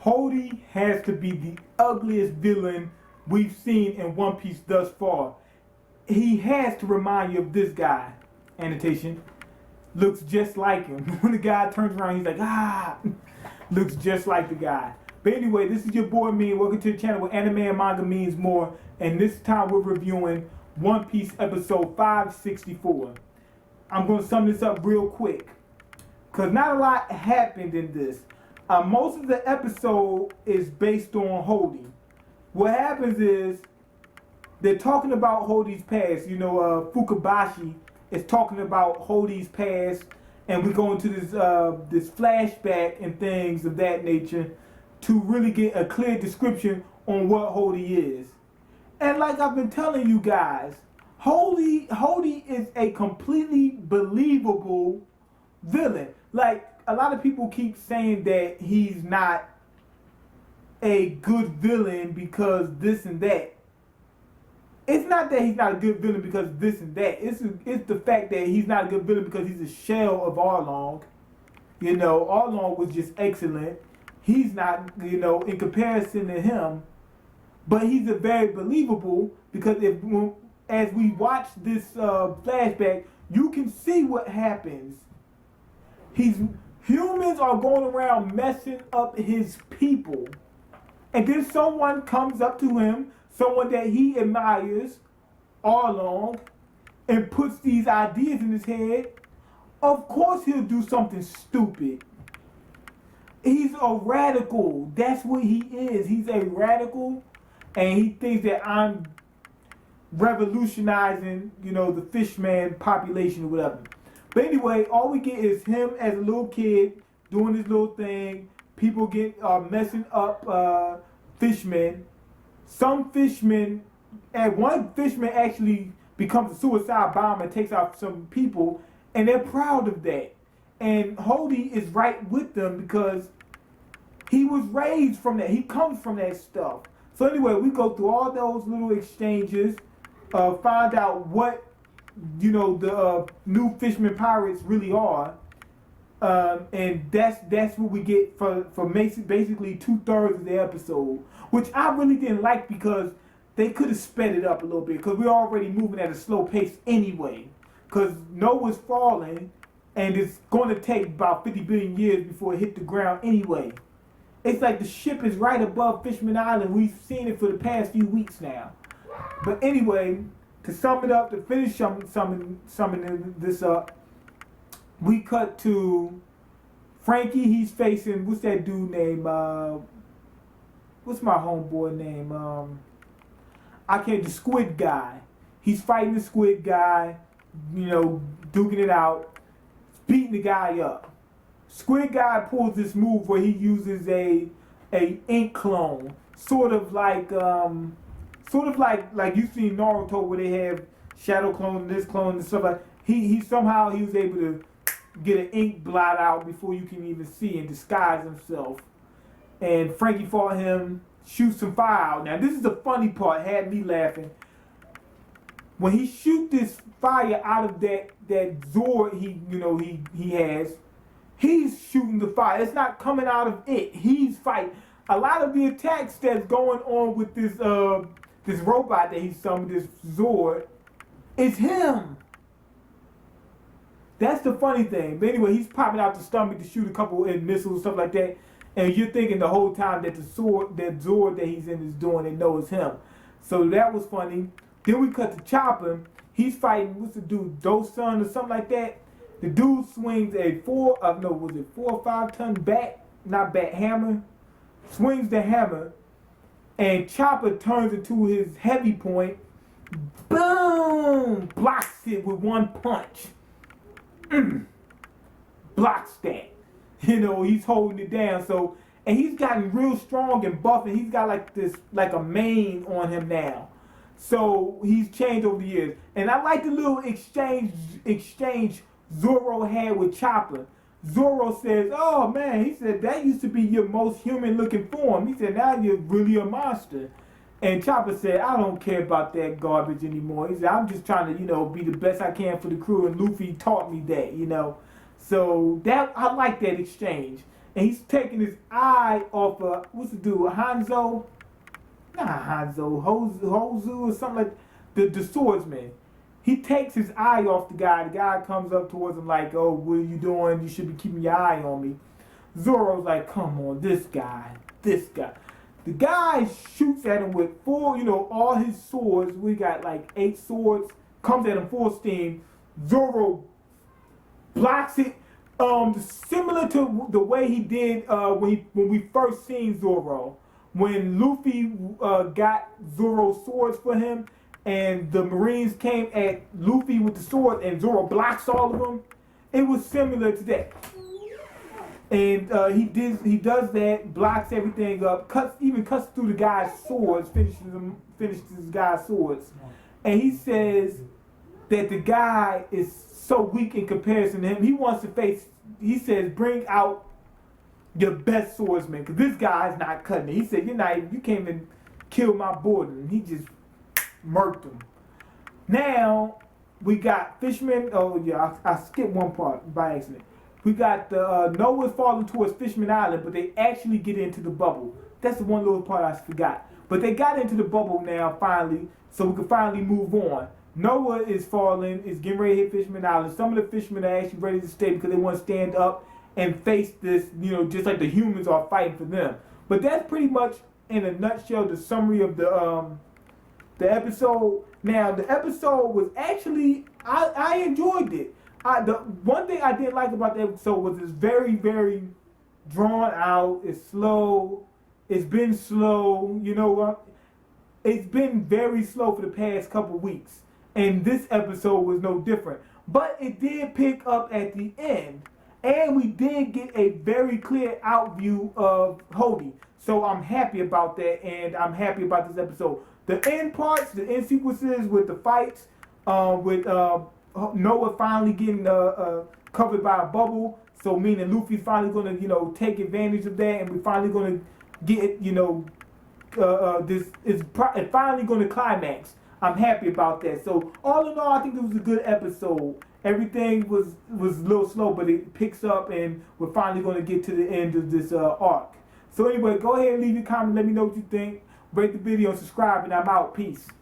Hody has to be the ugliest villain we've seen in One Piece thus far. He has to remind you of this guy. Annotation. Looks just like him. When the guy turns around, he's like, ah! Looks just like the guy. But anyway, this is your boy Mean. Welcome to the channel where anime and manga means more. And this time we're reviewing One Piece episode 564. I'm going to sum this up real quick, because not a lot happened in this. Most of the episode is based on Hody. What happens is they're talking about Hody's past. You know, Fukabashi is talking about Hody's past, and we go into this flashback and things of that nature to really get a clear description on what Hody is. And like I've been telling you guys, Hody is a completely believable villain. Like, a lot of people keep saying that he's not a good villain because this and that. It's not that he's not a good villain because this and that. It's the fact that he's not a good villain because he's a shell of Arlong. You know, Arlong was just excellent. He's not, you know, in comparison to him. But he's a very believable, because as we watch this flashback, you can see what happens. Humans are going around messing up his people. And then someone comes up to him, someone that he admires, Arlong, and puts these ideas in his head. Of course he'll do something stupid. He's a radical. That's what he is. He's a radical, and he thinks that I'm revolutionizing, you know, the fishman population or whatever. But anyway, all we get is him as a little kid doing his little thing. People get messing up fishmen. Some fishmen, and one fishman actually becomes a suicide bomber and takes out some people, and they're proud of that. And Hody is right with them because he was raised from that. He comes from that stuff. So anyway, we go through all those little exchanges, find out what, you know, the new fisherman pirates really are, and that's what we get for basically 2/3 of the episode, which I really didn't like because they could have sped it up a little bit, because we're already moving at a slow pace anyway, because Noah's falling and it's going to take about 50 billion years before it hit the ground anyway. It's like the ship is right above Fishman Island. We've seen it for the past few weeks now. But anyway, to sum it up, to finish summing this up, we cut to Frankie. He's facing, what's that dude name? What's my homeboy name? The squid guy. He's fighting the squid guy, you know, duking it out, beating the guy up. Squid guy pulls this move where he uses a ink clone, sort of like you see Naruto, where they have shadow clone, this clone, and stuff like. He somehow he was able to get an ink blot out before you can even see and disguise himself. And Frankie fought him, shoots some fire out. Now this is the funny part, had me laughing. When he shoot this fire out of that Zord he has, he's shooting the fire. It's not coming out of it. He's fighting. A lot of the attacks that's going on with this this robot that he summoned, this Zord, is him. That's the funny thing. But anyway, he's popping out the stomach to shoot a couple of missiles, stuff like that. And you're thinking the whole time that that Zord that he's in is doing it, no, it's him. So that was funny. Then we cut to Chopper. He's fighting, what's the dude, Dosun or something like that. The dude swings a 4 or 5 ton hammer. Swings the hammer, and Chopper turns into his heavy point. Boom! Blocks it with one punch. Blocks that. You know, he's holding it down. So, and he's gotten real strong and buff, and he's got like a mane on him now. So he's changed over the years. And I like the little exchange Zoro had with Chopper. Zoro says, oh man, he said, that used to be your most human looking form. He said, now you're really a monster. And Chopper said, I don't care about that garbage anymore. He said, I'm just trying to, you know, be the best I can for the crew. And Luffy taught me that, you know. So that I like that exchange. and he's taking his eye off what's the dude, Hanzo? Not Hanzo, Hozu or something like the swordsman. He takes his eye off the guy. The guy comes up towards him like, oh, what are you doing? You should be keeping your eye on me. Zoro's like, come on, this guy. The guy shoots at him with all his swords. We got like 8 swords. Comes at him full steam. Zoro blocks it. Similar to the way he did when we first seen Zoro. When Luffy got Zoro's swords for him, and the Marines came at Luffy with the sword, and Zoro blocks all of them. It was similar to that. And he does that, blocks everything up, cuts through the guy's swords, finishes his guy's swords, and he says that the guy is so weak in comparison to him. He wants to face. He says, bring out your best swordsman, because this guy's not cutting it. He said, you came and killed my boy, and he just murked him. Now we got Fishman. Oh yeah, I skipped one part by accident. We got the Noah's falling towards Fishman Island, but they actually get into the bubble. That's the one little part I forgot. But they got into the bubble now finally, so we can finally move on. Noah is falling, is getting ready to hit Fishman Island. Some of the fishermen are actually ready to stay because they want to stand up and face this, just like the humans are fighting for them. But that's pretty much, in a nutshell, the summary of the episode. Now, the episode was actually, I enjoyed it. The one thing I didn't like about the episode was it's very, very drawn out. It's slow. It's been slow. You know what? It's been very slow for the past couple weeks. And this episode was no different. But it did pick up at the end. And we did get a very clear out view of Hody. So I'm happy about that, and I'm happy about this episode. The end parts, the end sequences with the fights, with Noah finally getting covered by a bubble. So meaning Luffy's finally going to, take advantage of that, and we're finally going to get, it's finally going to climax. I'm happy about that. So all in all, I think it was a good episode. Everything was a little slow, but it picks up, and we're finally going to get to the end of this arc. So anyway, go ahead and leave your comment. Let me know what you think. Rate the video and subscribe, and I'm out. Peace.